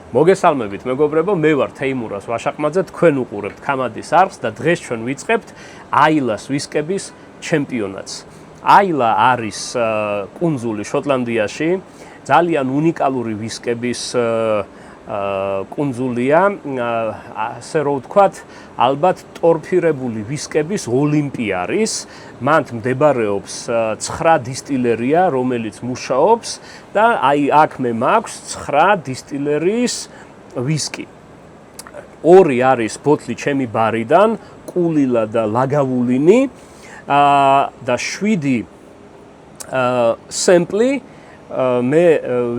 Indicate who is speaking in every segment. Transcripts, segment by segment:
Speaker 1: მოგესალმებით მეგობრებო, მე ვარ თეიმურას ვაშაყმაძე, თქვენ უყურებთ ქამადის არხს და დღეს ჩვენ ვიწყებთ აილას ვისკების ჩემპიონატს. აილა არის კუნძული შოტლანდიაში, ძალიან უნიკალური ვისკების კუნძულია, ასე რომ ვთქვათ, ალბათ ტორფირებული ვისკების ოლიმპია არის. მან მდებარეობს 9 დისტილერია, რომელიც მუშაობს და აი აქ მე მაქვს 9 დისტილერიის ვისკი. 2 არის ბოთლი ჩემი ბარიდან, კულილა და ლაგავულინი და 7 სემპლი მე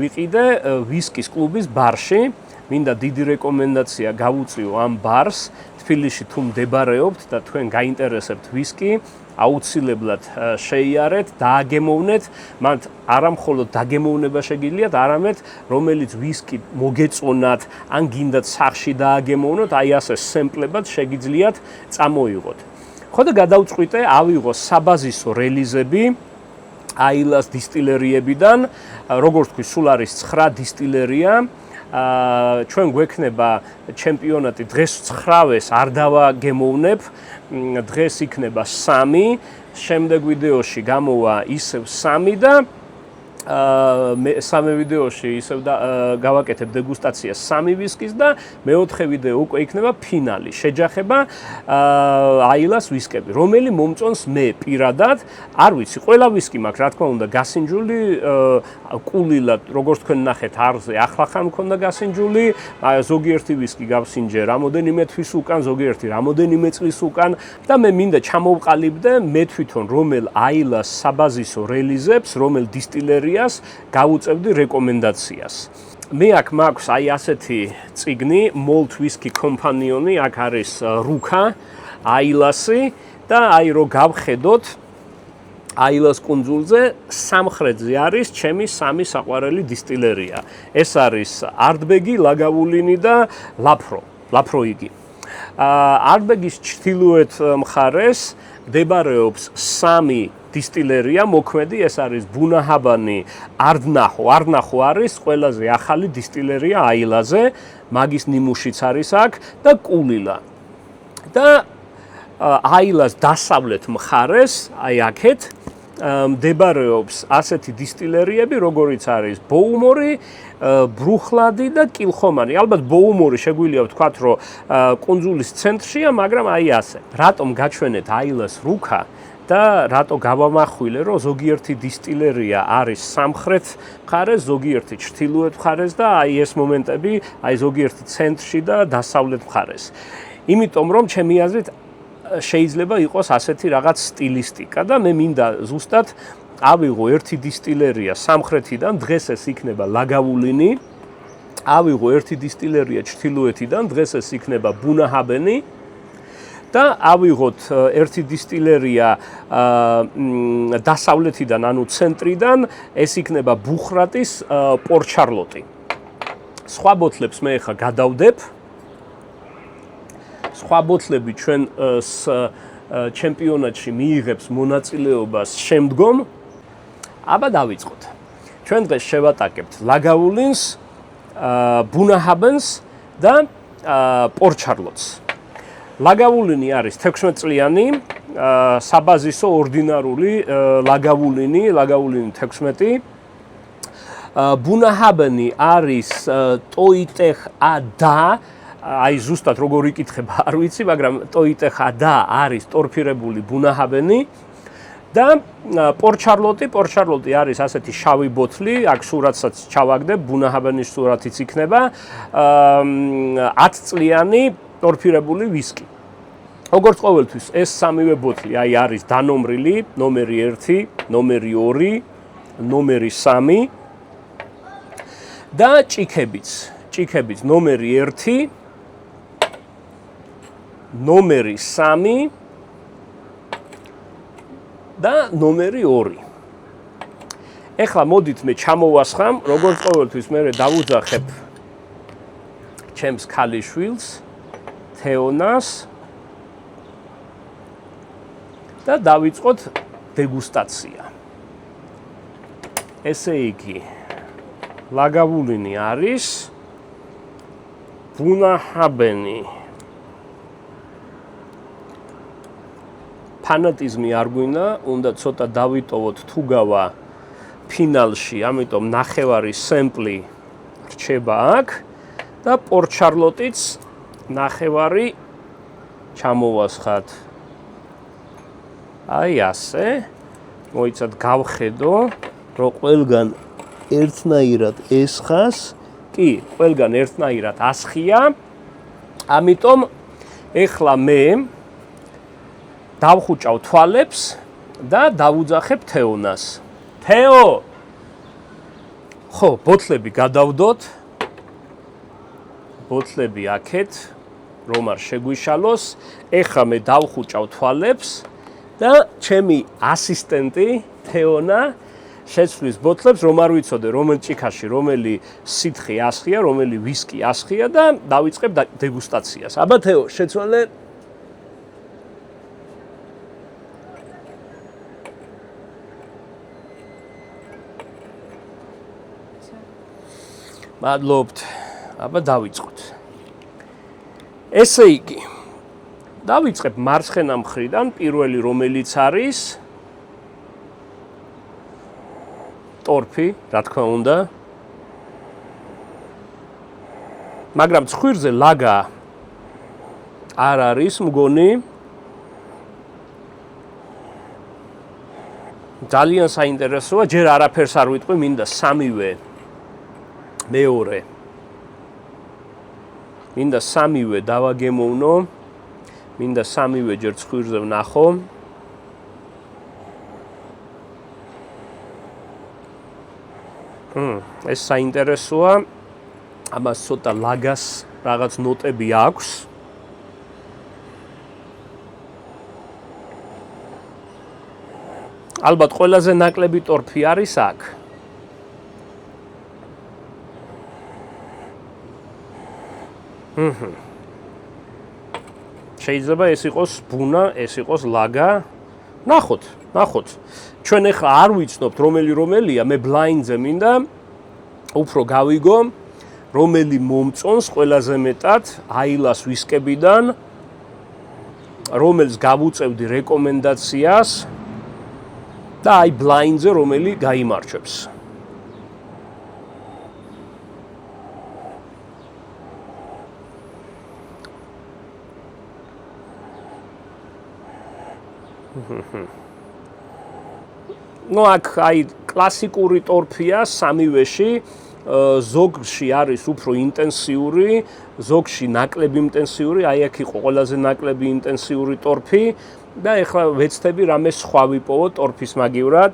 Speaker 1: ვიყიდე ვისკის კლუბის ბარში. მინდა დიდი რეკომენდაცია გავუწიო ამ ბარს. თბილისში თუ მდებარეობთ და თქვენ გაინტერესებთ ვისკი, აუცილებლად შეიარეთ, დააგემოვნეთ, მათ არა მხოლოდ დაგემოვნება შეგიძლიათ, არამედ რომელიც ვისკი მოგეწონათ, ან გინდათ სახში დააგემოვნოთ, აი ასე სემპლებად შეგიძლიათ წამოიღოთ. ხო და გადავწყვიტე, ავიღო საბაზისო რელიზები აილას დისტილერიებიდან, როგორც თქვი, სულ არის 9 დისტილერია. ჩვენ გვექნება ჩემპიონატი დღეს 9-ს არ დავაგემოვნებ, დღეს იქნება 3, შემდეგ ვიდეოში გამოვა ისევ 3 და სამე ვიდეოში ისევ გავაკეთებ დეგუსტაციას 3 ვისკის და მეოთხე ვიდეო უკვე იქნება ფინალი, შეჯახება აილას ვისკები, რომელი მომწონს მე პირადად, არ ვიცი, ყველა ვისკი მაქვს, რა თქმა უნდა, გასინჯული, კულილა, როგორც თქვენ ნახეთ, არზე ახლახან მქონდა გასინჯული, ზოგიერთი ვისკი გავსინჯე რამოდენიმე თვის უკან, ზოგიერთი რამოდენიმე წლის უკან და მე მინდა ჩამოვყალიბდე მე თვითონ რომელ აილას საბაზისო რელიზებს, რომელ დისტილერიას გავუწევდი რეკომენდაციას. მე აქ მაქვს აი ასეთი წიგნი, Malt Whisky Companion-ი, აქ არის რუქა, აილასი და აი რო გავხედოთ აილას კუნძულზე სამხრეთზე არის ჩემი 3 საყვარელი დისტილერია. ეს არის არტბეგი, ლაგავულინი და ლაფროიგი. არტბეგის ჩრდილოეთ მხარეს მდებარეობს 3 დისტილერია მოქმედი, ეს არის ბუნაჰაბანი, არნახო არის ყველაზე ახალი დისტილერია აილაზე, მაგის ნიმუშიც არის აქ და კულილა. და აილას დასავლეთ მხარეს, აი აქეთ მდებარეობს ასეთი დისტილერიები, როგორიც არის ბოუმორი, ბრუხლადი და კილხომანი. ალბათ ბოუმორი შეგვიძლია ვთქვათ, რომ კუნძულის ცენტრშია, მაგრამ აი ასე. რატომ გაჩვენეთ აილას რუქა? და რატო გავამახვილე, რომ ზოგიერთი დისტილერია არის სამხრეთ მხარეს, ზოგიერთი ჩრდილოეთ მხარეს და აი ეს მომენტები, აი ზოგიერთი ცენტრში და დასავლეთ მხარეს. იმიტომ რომ ჩემი აზრით შეიძლება იყოს ასეთი რაღაც სტილისტიკა და მე მინდა ზუსტად ავიღო ერთი დისტილერია სამხრეთიდან, დღეს ეს იქნება ლაგავულინი, ავიღო ერთი დისტილერია ჩრდილოეთიდან, დღეს ეს იქნება ბუნაჰაბენი და ავიღოთ ერთი დისტილერია დასავლეთიდან, ანუ ცენტრიდან, ეს იქნება ბუხრატის პორტშარლოტი. სხვა ბოთლებს მე ახლა გადავდებ. სხვა ბოთლები ჩვენ ჩემპიონატში მიიღებს მონაწილეობას შემდგომ. აბა დავიწყოთ. ჩვენ დღეს შევატაკებთ ლაგავულინს, ბუნაჰაბენს და პორტშარლოტს. ლაგავულინი არის 16 წლიანი, საბაზისო ორდინარული ლაგავულინი 16. ბუნაჰაბენი არის ტოიტეხ ადა, აი ზუსტად როგორ იკითხება არ ვიცი, მაგრამ ტოიტეხ ადა არის ტორფირებული ბუნაჰაბენი და პორტშარლოტი არის ასეთი შავი ბოთლი, აქ სურათსაც ჩავაგდებ, ბუნაჰაბენის სურათიც იქნება, 10 წლიანი ტორფირებული ვისკი. როგორც ყოველთვის ეს 3 ბოთლი აი არის დანომრილი, ნომერი 1, ნომერი 2, ნომერი 3 და ჭიქებიც ნომერი 1, ნომერი 3 და ნომერი 2. ეხლა მოდით მე ჩამოვასხამ, როგორც ყოველთვის მე დავუძახებ ჩემს ქალიშვილს, თეონას და დავიწყოთ დეგუსტაცია. ესე იგი, ლაგავულინი არის ბუნაჰაბენი. ფანატიზმი არ გვინდა, უნდა ცოტა დავიტოვოთ თუ გავა ფინალში, ამიტომ ნახევარი სემპლი რჩება აქ და პორტ შარლოტიც ნახევარი ჩამოვასხათ. აი ასე. მოიცად გავხედო, რომ ყველგან ერთნაირად ესხას, კი, ყველგან ერთნაირად ასხია. ამიტომ ეხლა მე დავხუჭავ თვალებს და დავუძახებ თეონას. თეო! ხო, ბოთლები გადავდოთ. ბოთლები აქეთ, რომ არ შეგვიშალოს. ეხლა მე დავხუჭავ თვალებს და ჩემი ასისტენტი თეონა შეცვლის ბოთლებს, რომ არ ვიცოდე, რომელ ჭიქაში, რომელი სითხე ასხია, რომელი ვისკი ასხია და დავიწყებ დეგუსტაციას. აბა თეო, შეცვალე. მადლობთ. აბა დავიწყოთ. ესე იგი, დავიწყებ მარცხენა მხრიდან, პირველი რომელიც არის ტორფი, რა თქმა უნდა. მაგრამ ცხვირზე ლაგა არ არის მგონი. ძალიან საინტერესოა, ჯერ არაფერს არ ვიტყვი, მინდა სამივე მეორე. მინდა სამივე დავაგემოვნო. მინდა სამივე ჯერ ცხვირზე ვნახო. ეს საინტერესოა. ამას ცოტა ლაგას რაღაც ნოტები აქვს. ალბათ ყველაზე ნაკლები ტორფი არის აქ. შეიძლება ეს იყოს ბუნა, ეს იყოს ლაგა. ნახოთ, ნახოთ. ჩვენ ახლა არ ვიცნობთ რომელია, მე ბლაინდზე მინდა უფრო გავიგო, რომელი მომწონს ყველაზე მეტად აილას ვისკებიდან, რომელს გავუწევდი რეკომენდაციას და აი ბლაინდზე რომელი გაიმარჯვებს. ნუ აქ აი კლასიკური ტორფია სამივეში, ზოგში არის უფრო ინტენსიური, ზოგში ნაკლები ინტენსიური, აი აქ იყო ყველაზე ნაკლები ინტენსიური ტორფი და ეხლა ვეცდები რამე სხვა ვიპოვო ტორფის მაგივრად.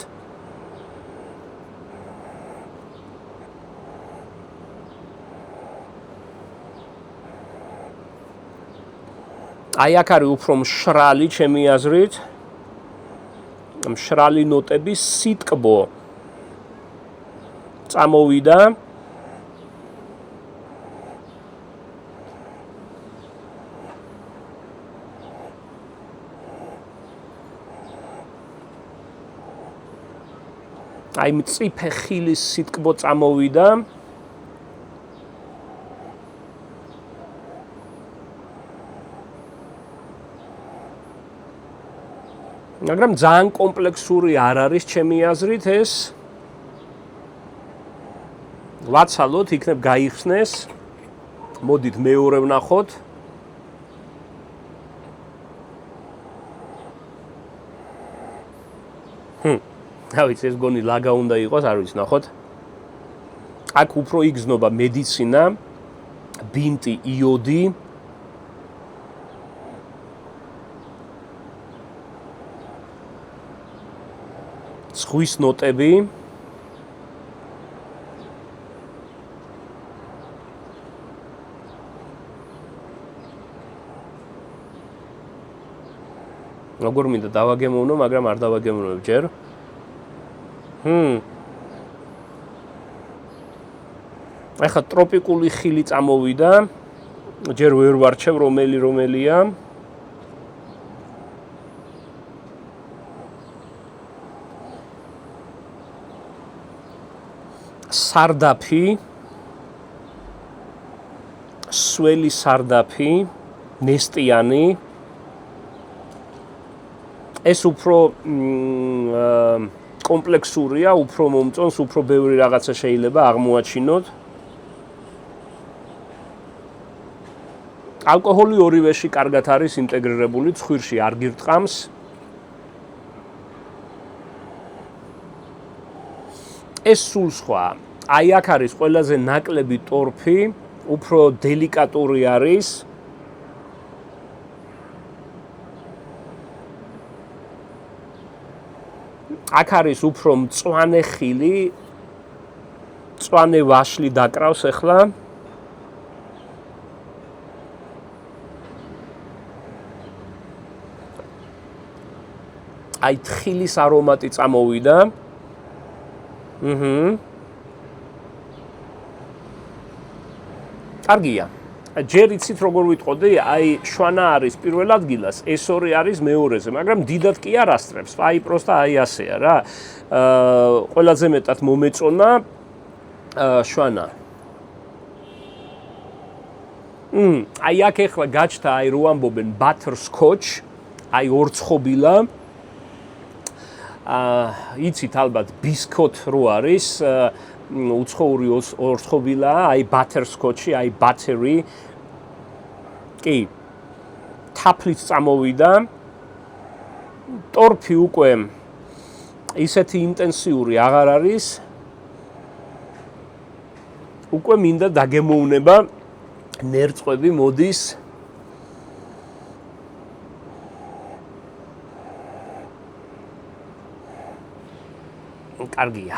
Speaker 1: აი აქ არის უფრო მშრალი ჩემი აზრით. მშრალი ნოტები სიტკბო წამოვიდა. აი მწიფე ხილის სიტკბო წამოვიდა. მაგრამ ძალიან კომპლექსური არ არის ჩემი აზრით ეს. ვაცალოთ, იქნებ გაიხსნეს. მოდით მეორე ვნახოთ. რა ვიცი, ეს გონი ლაგა უნდა იყოს, არ ვიცი, ნახოთ. აქ უფრო იგზნობა მედიცინა, ბინტი, იოდი. ზღვის ნოტები. როგორ მინდა დავაგემოვნო, მაგრამ არ დავაგემოვნებ ჯერ. ახლა ტროპიკული ხილი წამოვიდა. ჯერ ვერ ვარჩევ რომელია. სარდაფი. სველი სარდაფი, ნესტიანი. ეს უფრო კომპლექსურია, უფრო მომწონს, უფრო ბევრი რაღაცა შეიძლება აღმოაჩინოთ. ალკოჰოლი ორივეში კარგად არის ინტეგრირებული, ცხვირში არ გირტყამს. ეს სულ სხვა. აი აქ არის ყველაზე ნაკლები ტორფი, უფრო დელიკატური არის. აქ არის უფრო მწვანე ხილი, მწვანე ვაშლი დაკრავს ახლა. აი თხილის არომატი წამოვიდა. კარგია. ჯერ იცით როგორ ვიტყოდი, აი შვანა არის პირველ ადგილას, ეს ორი არის მეორეზე, მაგრამ დიდად კი არ ასწრებს. აი პროსტა აი ასეა რა. ყველაზე მეტად მომეწონა შვანა. აი აქ ახლა გაჩნდა აი რო ამბობენ butterscotch, აი ორცხობილა. იცით ალბათ ბისკოტ რო არის, უცხოური ორცხობილაა, აი butterscotch-ი, აი battery. კი. თაფლიც წამოვიდა. ტორფი უკვე ისეთი ინტენსიური აღარ არის. უკვე მინდა დაგემოვნება ნერწყვები მოდის. კარგია.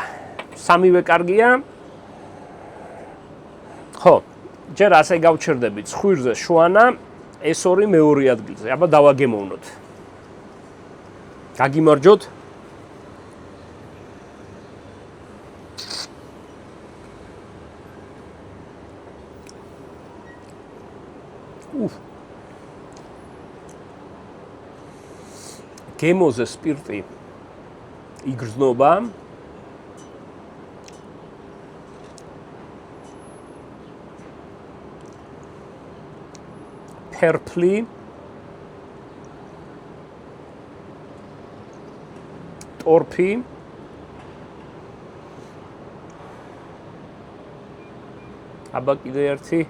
Speaker 1: სამივე კარგია. ხო, ჯერ ასე გავჩერდებით ცხვირზე შვანა, ეს ორი მეორე ადგილზე. აბა დავაგემოვნოთ. გაგიმარჯოთ. გემოზე სპირტი იგრძნობა. purple ტორფი აბა კიდე ერთი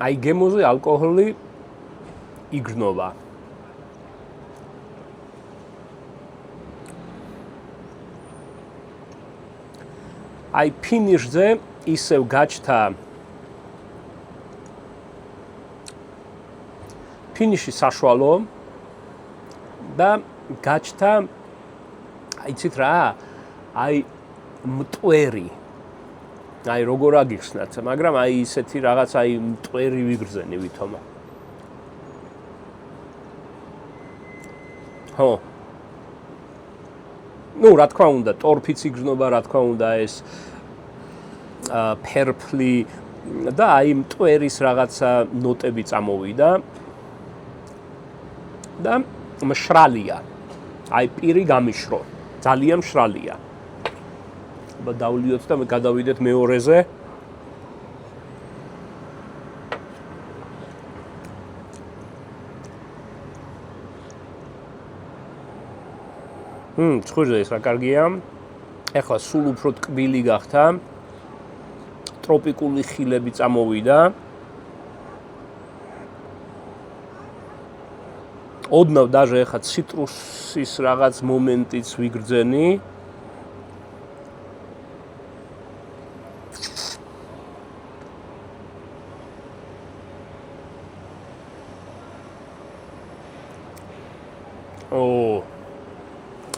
Speaker 1: აი გემოზე ალკოჰოლი იგრძნობა. აი ფინიშზე ისევ გაჩნდა ფინიში საშუალო და გაჩნდა იცით რა აი მტვერი აი როგორ აგიხსნათ, მაგრამ აი ისეთი რაღაც აი მტვერი ვიგრძენი ვითომა. ხო. ნუ რა თქმა უნდა, ტორფიც იგრძნობა, რა თქმა უნდა ეს purple და აი მტვერის რაღაცა ნოტები წამოვიდა. და მშრალია. აი პირი გამიშრო. ძალიან მშრალია. აბა დავლიოთ და გადავიდეთ მეორეზე. ცხვირზე ეს რა კარგია. ეხლა სულ უფრო ტკბილი გახდა. ტროპიკული ხილები წამოვიდა. ოდნავ დაჟე ეხლა ციტრუსის რაღაც მომენტიც ვიგრძენი.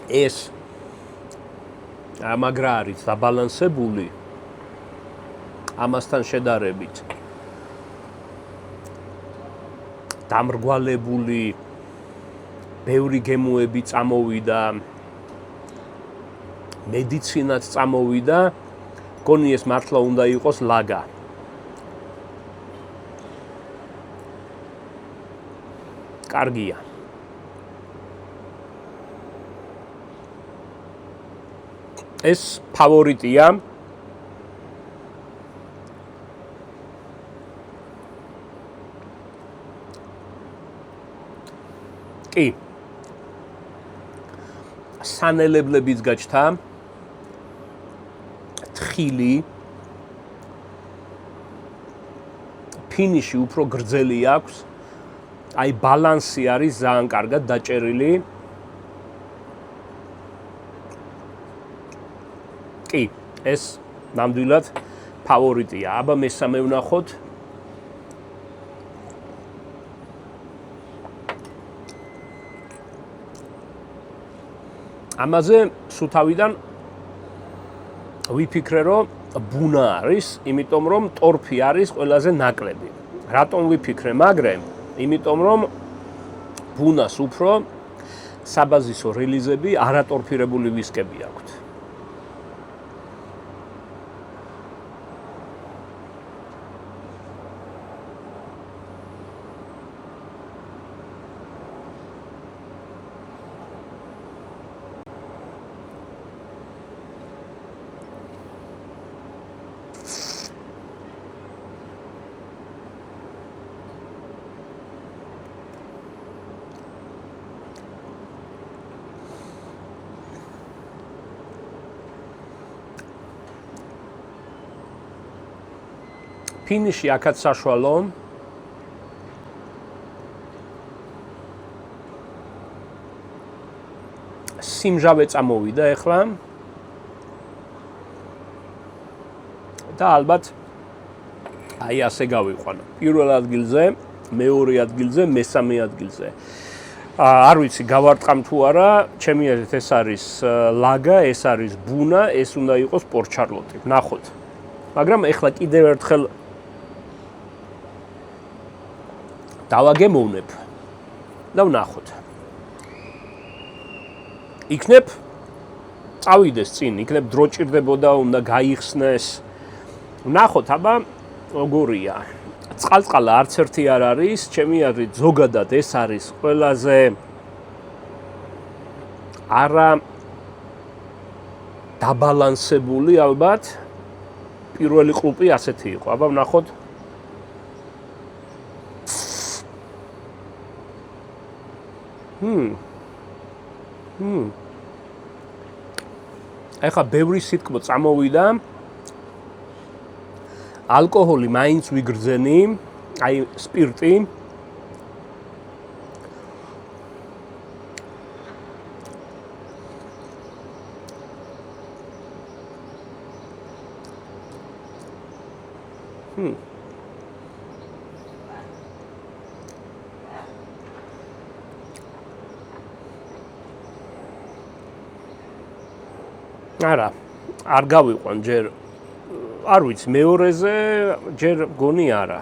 Speaker 1: ეს მაგრა არის დაბალანსებული ამასთან შედარებით დამრგვალებული ბევრი გემოები წამოვიდა მედიცინაც წამოვიდა გონი ეს მართლა უნდა იყოს ლაგა კარგია. ეს ფავორიტია. კი. სანელებლებიც გაჩნდა. თხილი. ფინიში უფრო გრძელი აქვს. აი ბალანსი არის ძალიან კარგად დაჭერილი. კი, ეს ნამდვილად ფავორიტია. აბა მესამე ვნახოთ. ამაზე სუთავიდან ვიფიქრე, რომ ბუნა არის, იმიტომ რომ ტორფი არის ყველაზე ნაკლები. რატომ ვიფიქრე, მაგრამ იმიტომ რომ ბუნას უფრო საბაზისო რელიზები არატორფირებული ვისკები აქვთ. ფინიში აქაც საშუალო. სიმჟავე წამოვიდა ახლა. და ალბათ აი ასე გავიყვანო. პირველ ადგილზე, მეორე ადგილზე, მესამე ადგილზე. არ ვიცი გავარტყამ თუ არა, ჩემი აზრით ეს არის ლაგა, ეს არის ბუნა, ეს უნდა იყოს პორტ შარლოტი. ნახოთ. მაგრამ ახლა კიდევ ერთხელ დავაგემოვნებ და ვნახოთ. იქნებ წავიდეს წინ, იქნებ დრო ჭირდებოდა, უნდა გაიხსნეს. ვნახოთ, აბა როგორია. წყალწყალა არც ერთი არ არის, ჩემი აზრით ზოგადად ეს არის ყველაზე არა დაბალანსებული ალბათ. პირველი ყლუპი ასეთი იყო. აბა ვნახოთ. ეხა ბევრი სიტკბო წამოვიდა. ალკოჰოლი მაინც ვიგრძენი, აი სპირტი. არა, არ გავიყვან ჯერ. არ ვიცი, მეორეზე ჯერ გონი არა.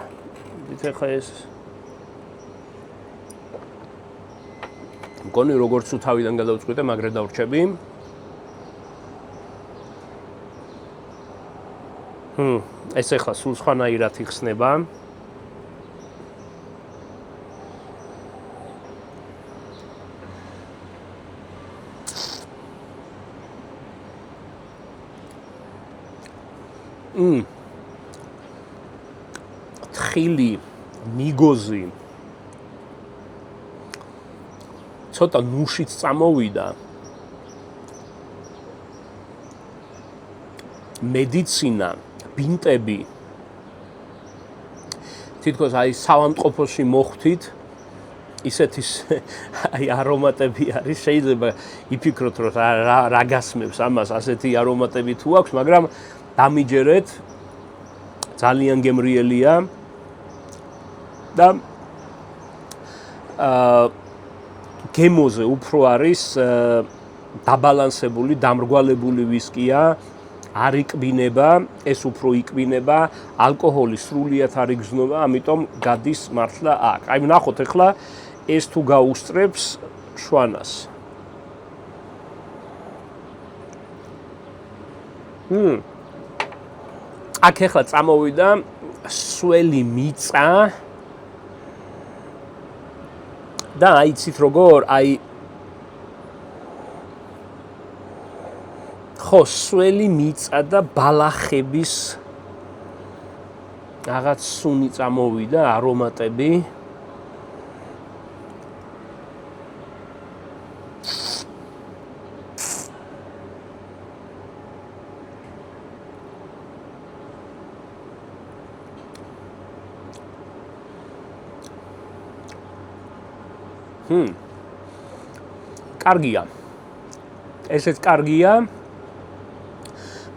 Speaker 1: იცი ხა ეს მგონი როგორც თუ თავიდან გადავწყვიტე, მაგრე დავრჩები. ეს ახლა სულ სხვანაირად იხსნება. თხილი, მიგოზი. ცოტა ნუშიც წამოვიდა. მედიცინა, ბინტები. თითქოს აი საავადმყოფოში მოხვდით, ისეთი აი არომატები არის, შეიძლება იფიქროთ, რომ რა გასმევს ამას, ასეთი არომატები თუ აქვს, მაგრამ დამიჯერეთ, ძალიან გემრიელია და გემოზე უფრო არის დაბალანსებული, დამრგვალებული ვისკია, არ იყბინება, ეს უფრო იყბინება, ალკოჰოლი სრულიად არ იგრძნობა, ამიტომ გადის მართლა აქ. აი ვნახოთ ახლა ეს თუ გაუსწრებს შვანას. აქ ახლა წამოვიდა სველი მიწა. და აიცით როგორ, აი ხო, სველი მიწა და ბალახების რაღაც სუნი წამოვიდა, არომატები. კარგია. ესეც კარგია.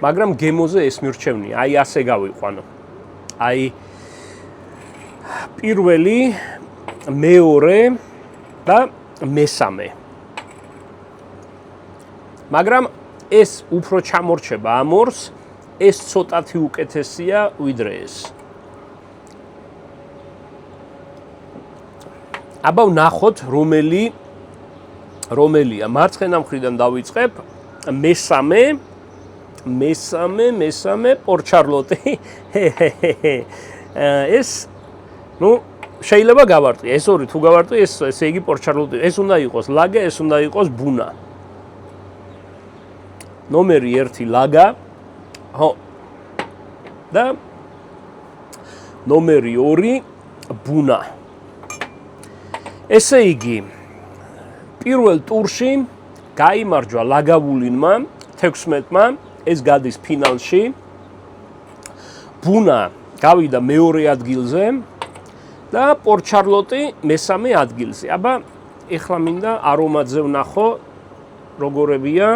Speaker 1: მაგრამ გემოზე ეს მირჩევნია. აი ასე გავიყვანო. აი პირველი, მეორე და მესამე. მაგრამ ეს უფრო ჩამორჩება ამ ორს, ეს ცოტათი უკეთესია ვიდრე ეს. აბა ვნახოთ რომელია. მარცხენა მხრიდან დავიწყებ. მესამე პორჩარლოტი. ეს შეიძლება გავარტყი. ეს ორი თუ გავარტყი, ესე იგი პორჩარლოტი. ეს უნდა იყოს ლაგა, ეს უნდა იყოს ბუნა. ნომერი 1 ლაგა. ხო. და ნომერი 2 ბუნა. ესე იგი პირველ ტურში გაიმარჯვა ლაგავულინმა 16-მა, ეს გადის ფინალში. ბუნა გავიდა მეორე ადგილზე და პორჩარლოტი მესამე ადგილზე. აბა ეხლა მინდა არომატზე ვნახო როგორებია.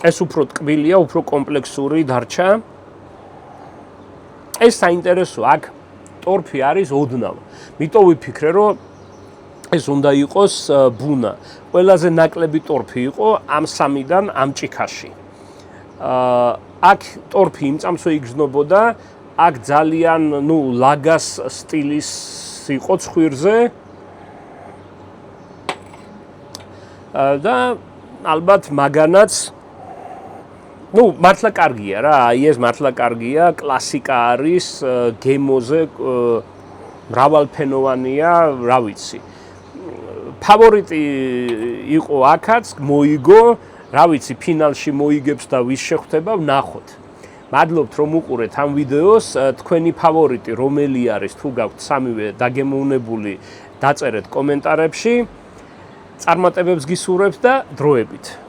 Speaker 1: ეს უფრო ტკბილია, უფრო კომპლექსური დარჩა. ეს საინტერესოა, აქ ტორფი არის ოდნავ. მიტომ ვიფიქრე, რომ ეს უნდა იყოს ბუნა. ყველაზე ნაკლები ტორფი იყო ამ სამიდან ამ ჭიქაში. აქ ტორფი იმ წამსვე იგრძნობოდა, აქ ძალიან, ლაგას სტილის იყო ცხვირზე. და ალბათ მაგანაც მართლა კარგია რა, აი ეს მართლა კარგია, კლასიკა არის, გემოზე მრავალფენოვანია, რა ვიცი. ფავორიტი იყო აქაც, მოიგო, რა ვიცი, ფინალში მოიგებს და ვის შეხვდება, ვნახოთ. მადლობთ რომ უყურეთ ამ ვიდეოს, თქვენი ფავორიტი რომელი არის, თუ გაქვთ სამივე დაგემოვნებული, დაწერეთ კომენტარებში. წარმატებებს გისურვებთ და დროებით.